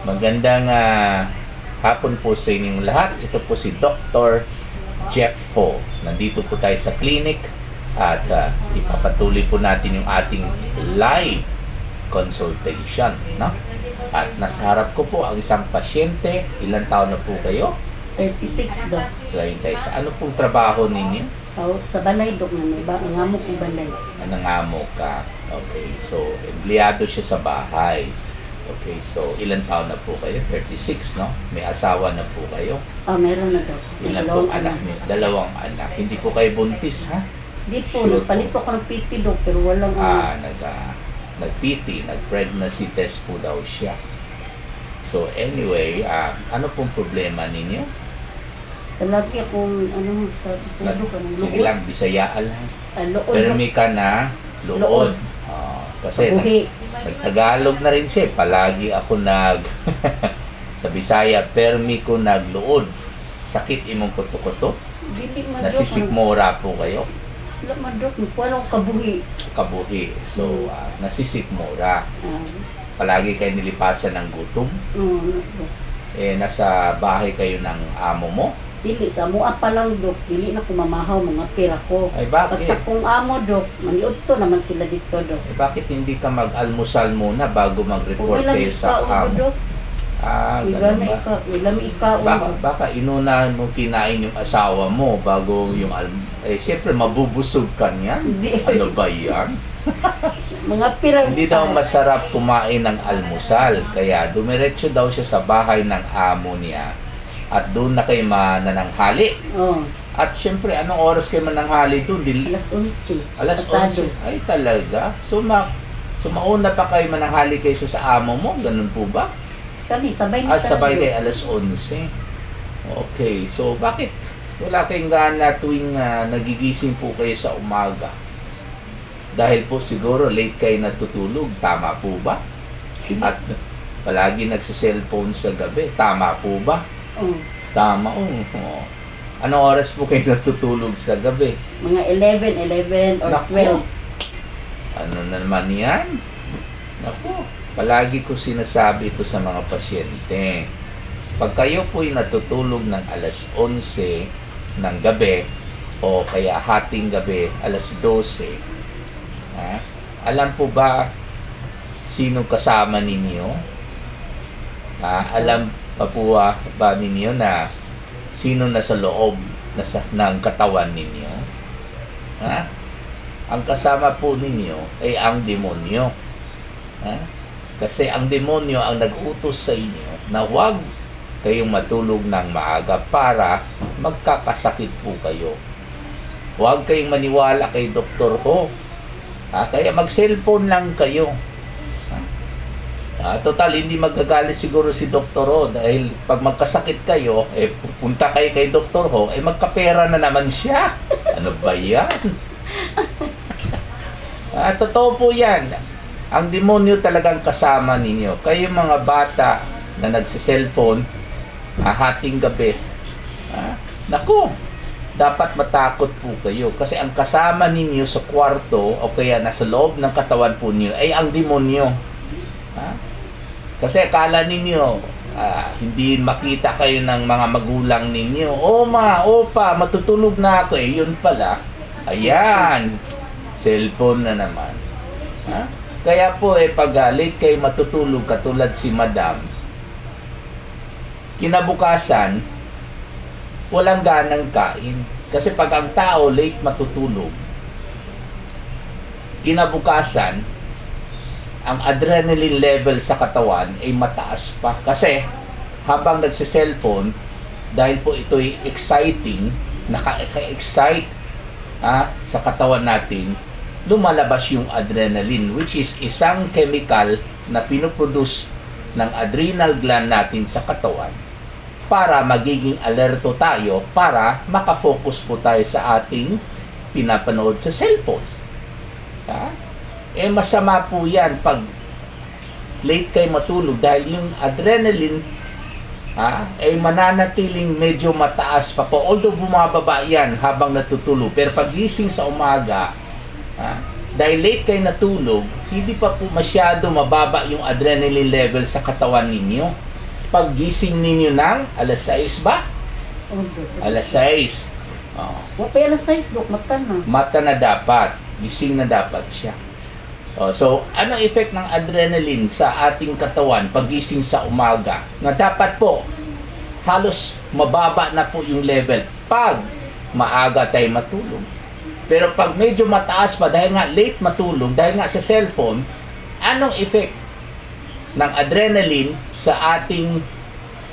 Magandang hapon po sa inyong lahat. Ito po si Dr. Jeff Ho. Nandito po tayo sa clinic at ipapatuloy po natin yung ating live consultation. No? At nasa harap ko po ang isang pasyente. Ilang taon na po kayo? 36 daw. 30. Ano pong trabaho ninyo? Sa balay dok na ba? Ang amo kong balay. Nangamo ka. Okay, so empleyado siya sa bahay. Okay, so ilang taon na po kayo? 36, no? May asawa na po kayo? Meron na daw. Ilan po anak niyo? Dalawang anak. Hindi po kayo buntis, ha? Di po, Sure nagpalit po ako ng PT dok, pero walang nag-PT, nag-pregnancy test po daw siya. So anyway, ano pong problema ninyo? Talagi akong, sa dok, Sige lang, Bisaya lang. Lood. Permi ka na, lood. Kasi nagtagalog na rin siya. Palagi ako sa Bisaya, permi ko nagluod. Sakit imong kuto-kuto? Dili man dok. Nasisikmura po kayo? Wala man dok, walang kabuhi. Kabuhi. So, nasisikmura. Palagi kayo nilipasan ng gutom. Nasa bahay kayo ng amo mo? Dili, sa mua pa lang dok. Dili na ko mamahaw mga pera ko. Ay, bakit? Pag sa kong amo dok, maniud to naman sila dito dok. Bakit hindi ka mag-almusal muna bago mag-report kayo sa amo? Dok. Ganun ba? Ilam ikaw. Baka inunahan mo kinain yung asawa mo bago yung syempre mabubusog ka niyan. Ano ba yan? Mga pira. Hindi daw masarap kumain ng almusal. Kaya dumiretso daw siya sa bahay ng amo niya. At doon na kayo manananghali. At syempre, anong oras kayo mananghali doon? Alas 11. Alas 11? Ay, talaga? So mauna pa kayo mananghali kaysa sa amo mo? Ganun po ba? Kami, sabay na Sabay kayo alas 11. Okay, so bakit wala kayong gana tuwing nagigising po kayo sa umaga? Dahil po siguro late kayo natutulog. Tama po ba? At palagi nagsa-cellphone sa gabi. Tama po ba? Tama. Anong oras po kayo natutulog sa gabi? Mga 11 or Naku. 12. Ano na naman yan? Naku, palagi ko sinasabi ito sa mga pasyente. Pag kayo po'y natutulog ng alas 11 ng gabi o kaya hating gabi, alas 12, alam po ba sino kasama ninyo? Alam pa po ba ninyo na sino nasa loob ng katawan ninyo? Ang kasama po ninyo ay ang demonyo. Kasi ang demonyo ang nag-utos sa inyo na huwag kayong matulog ng maaga para magkakasakit po kayo. Huwag kayong maniwala kay Dr. Ho. Kaya mag-cellphone lang kayo. Total, hindi magagalit siguro si Dr. Ho dahil pag magkasakit kayo, pupunta kayo kay Dr. Ho, magkapera na naman siya. Ano ba yan? Totoo po yan. Ang demonyo talagang kasama ninyo. Kayo mga bata na nagsiselfone, hating gabi, naku, dapat matakot po kayo. Kasi ang kasama ninyo sa kwarto o kaya nasa loob ng katawan po ninyo ay ang demonyo. Kasi akala ninyo, hindi makita kayo ng mga magulang ninyo. Opa, matutulog na ako. Yun pala. Ayan, cellphone na naman. Kaya po pag late kayo matutulog katulad si Madam, kinabukasan, walang ganang kain. Kasi pag ang tao late matutulog, kinabukasan, ang adrenaline level sa katawan ay mataas pa. Kasi habang nagse-cellphone, dahil po ito'y exciting, naka-excite sa katawan natin, lumalabas yung adrenaline, which is isang chemical na pinoproduce ng adrenal gland natin sa katawan para magiging alerto tayo, para makafocus po tayo sa ating pinapanood sa cellphone. Masama po yan pag late kayo matulog dahil yung adrenaline ay mananatiling medyo mataas pa po. Although bumababa yan habang natutulog. Pero pag gising sa umaga, dahil late kayo natulog, hindi pa po masyado mababa yung adrenaline level sa katawan ninyo. paggising ninyo ng alas 6 ba? Oh, Dok. Alas 6. Oh. Wa pa alas 6, Dok, mata na. Mata na dapat. Gising na dapat siya. Oh, so, ano effect ng adrenaline sa ating katawan paggising sa umaga? Na dapat po, halos mababa na po yung level pag maaga tayo matulog. Pero pag medyo mataas pa, dahil nga late matulog, dahil nga sa cellphone, anong effect ng adrenaline sa ating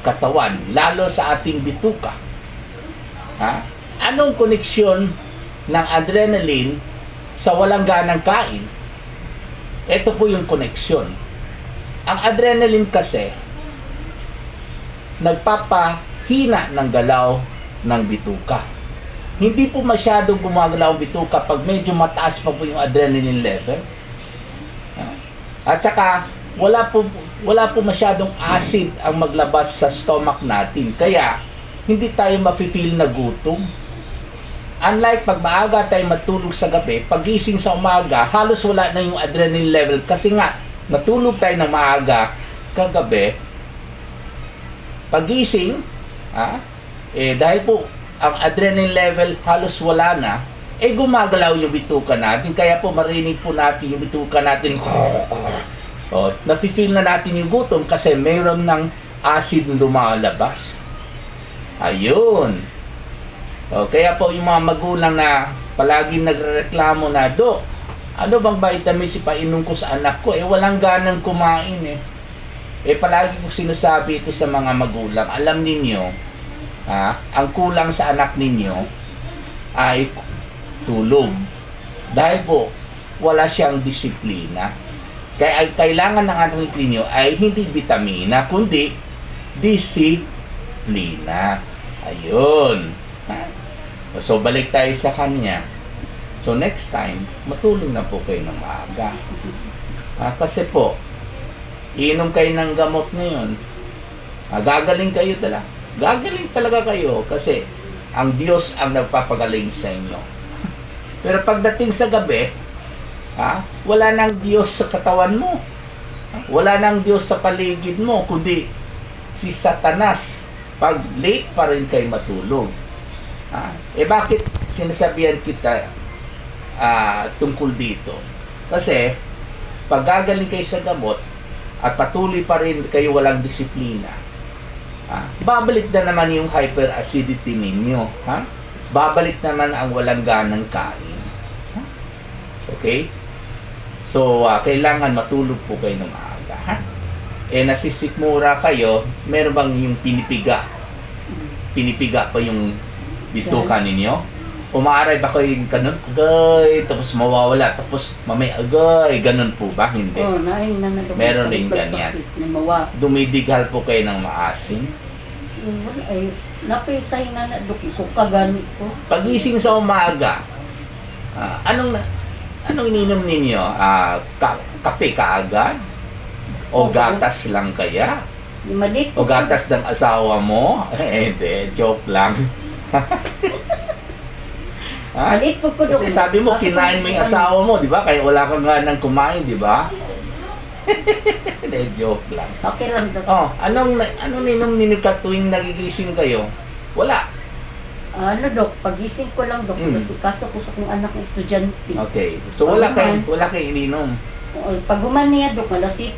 katawan, lalo sa ating bituka? Ha? Anong koneksyon ng adrenaline sa walang ganang kain? Ito po yung koneksyon. Ang adrenaline kasi, nagpapahina ng galaw ng bituka. Hindi po masyadong gumagalaw ang bituka pag medyo mataas pa po yung adrenaline level. At saka, wala po masyadong acid ang maglabas sa stomach natin. Kaya, hindi tayo mafe-feel na gutom. Unlike pag maaga tayo matulog sa gabi, pagising sa umaga, halos wala na yung adrenaline level. Kasi nga, natulog tayo na maaga kagabi, pagising, dahil po ang adrenaline level halos wala na, gumagalaw yung bituka natin. Kaya po marinig po natin yung bituka natin. Nafe-feel na natin yung gutom kasi mayroon ng acid na lumalabas. Ayun. Kaya po yung mga magulang na palagi nagrereklamo na, Dok, ano bang vitamins ipainom ko sa anak ko? Walang ganang kumain palagi ko sinasabi ito sa mga magulang. Alam ninyo, ang kulang sa anak ninyo ay tulog. Dahil po, wala siyang disiplina. Kaya kailangan ng anak ninyo ay hindi vitamina, kundi disiplina. Ayun. So, balik tayo sa kanya. So, next time, matulog na po kayo ng maaga. Kasi po, iinom kayo ng gamot ngayon. Gagaling kayo talaga. Gagaling talaga kayo kasi ang Diyos ang nagpapagaling sa inyo. Pero pagdating sa gabi, wala nang Diyos sa katawan mo. Wala nang Diyos sa paligid mo, kundi si Satanas. Pag late pa rin kayo matulog. Bakit sinasabihan kita tungkol dito? Kasi pag gagaling kayo sa gamot at patuloy pa rin kayo walang disiplina, babalik na naman yung hyperacidity ninyo. Babalik naman ang walang ganang kain. Okay? So, kailangan matulog po kayo ng maaga. Nasisikmura kayo, meron bang yung pinipiga? Pinipiga pa yung bituka ninyo? Umaaray ba kayo ganun? Agay, tapos mawawala, tapos mamay agay, ganun po ba? Hindi. Meron rin ganyan. Dumidigal po kayo ng maasim. Napisay na Dok, sukagan ko. Pagising sa umaga, anong ininom ninyo? Kape kaagad? O gatas lang kaya? O gatas ng asawa mo? Hindi, joke lang. Malit po ko Dok. Kasi sabi mo, kinain mo yung asawa mo, di ba? Kaya wala kang ganang kumain, di ba? Hindi, joke lang. Okay lang Dok. Anong ninom ninyo tuwing nagigising kayo? Wala. Dok, pagising ko lang Dok, kasi kaso ko sa kong anak ng estudyante. Okay. So wala kayo ininom. Pag human niya Dok, alas 7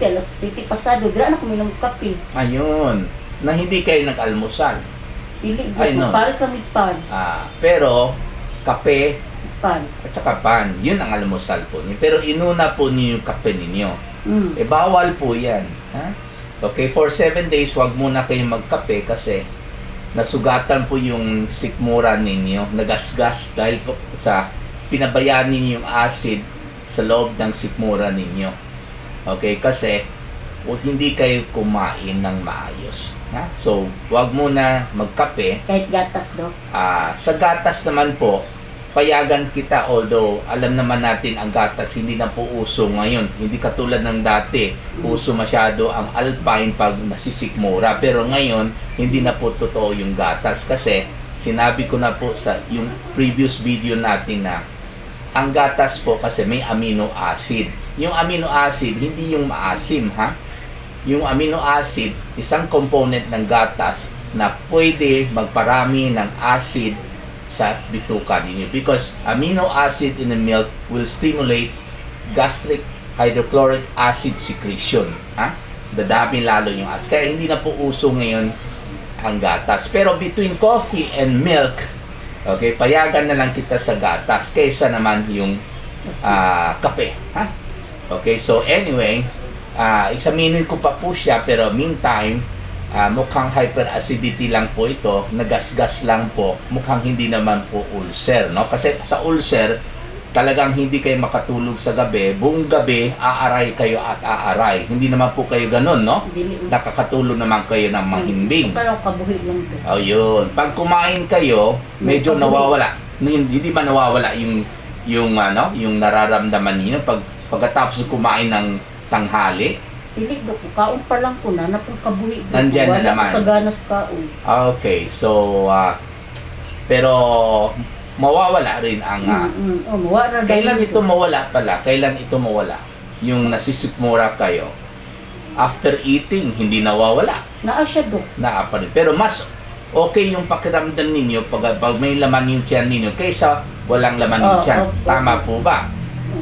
pasado, dira na kuminom kape. Ayun. Na hindi kayo nag-almusal. Pili Dok, Ay, no. para sa midpan. Pero, kape Pan. at saka pan, yun ang almusal po niyo. Pero inuna po niyo yung kape ninyo. Bawal po yan. Okay, for 7 days, wag muna kayong magkape kasi nasugatan po yung sikmura ninyo, nagasgas dahil po sa pinabayaan ninyo yung acid sa loob ng sikmura ninyo. Okay, kasi hindi kayo kumain ng maayos. So, wag muna magkape. Kahit gatas Dok. Sa gatas naman po, payagan kita, although alam naman natin ang gatas hindi na po uso ngayon. Hindi katulad ng dati, uso masyado ang Alpine pag nasisikmura. Pero ngayon, hindi na po totoo yung gatas kasi sinabi ko na po sa yung previous video natin na ang gatas po kasi may amino acid. Yung amino acid, hindi yung maasim, yung amino acid, isang component ng gatas na pwede magparami ng acid sa bituka ninyo. Because amino acid in the milk will stimulate gastric hydrochloric acid secretion. Ha? Dadami lalo yung acid. Kaya hindi na po uso ngayon ang gatas. Pero between coffee and milk, okay, payagan na lang kita sa gatas kaysa naman yung kape. Ha? Okay, so anyway, examinin ko pa po siya, pero meantime, mukhang hyperacidity lang po ito, nagasgas lang po, mukhang hindi naman po ulcer, no? Kasi sa ulcer, talagang hindi kayo makatulog sa gabi, buong gabi, aaray kayo at aaray. Hindi naman po kayo ganun, no? Dili. Nakakatulog naman kayo ng mahimbing. Parang kabuhi lang to. Oh, yun. Pag kumain kayo, medyo nawawala. Hindi ba nawawala yung nararamdaman niyo pagkatapos kumain ng tanghali? Dili, Dok. Kaon pa lang ko na napong kabuhi. Dok. Nandyan na Wala naman. ko sa ganas kaon. Okay, so pero mawawala rin ang Mawala kailan ito mawala pala? Kailan ito mawala? Yung nasisikmura kayo after eating, hindi nawawala. Naa siya, Dok. Naa pa rin. Pero mas okay yung pakiramdam ninyo pag may laman yung tiyan ninyo kaysa walang laman yung tiyan. Tama po ba?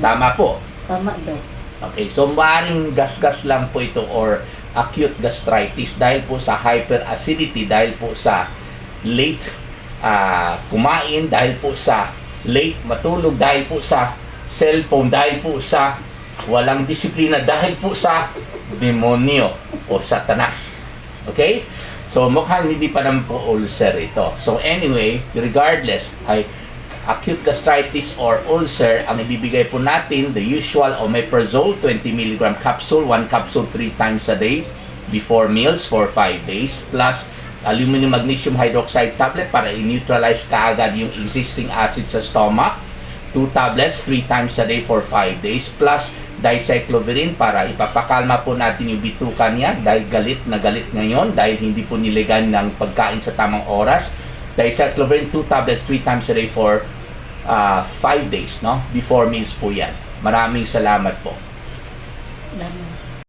Tama po. Tama, Dok. Okay, so maaaring gasgas lang po ito or acute gastritis dahil po sa hyperacidity, dahil po sa late kumain, dahil po sa late matulog, dahil po sa cellphone, dahil po sa walang disiplina, dahil po sa demonyo o satanas. Okay? So mukhang hindi pa naman po ulcer ito. So anyway, regardless, acute gastritis or ulcer, ang ibibigay po natin, the usual omeprazole 20 mg capsule, 1 capsule 3 times a day before meals for 5 days, plus aluminum magnesium hydroxide tablet para i-neutralize kaagad yung existing acid sa stomach, 2 tablets 3 times a day for 5 days, plus dicyclovirin para ipapakalma po natin yung bituka niya dahil galit na galit ngayon dahil hindi po nilegan ng pagkain sa tamang oras. Dicyclovirin 2 tablets 3 times a day for 5 days, no? Before meals po yan. Maraming salamat po. Salamat.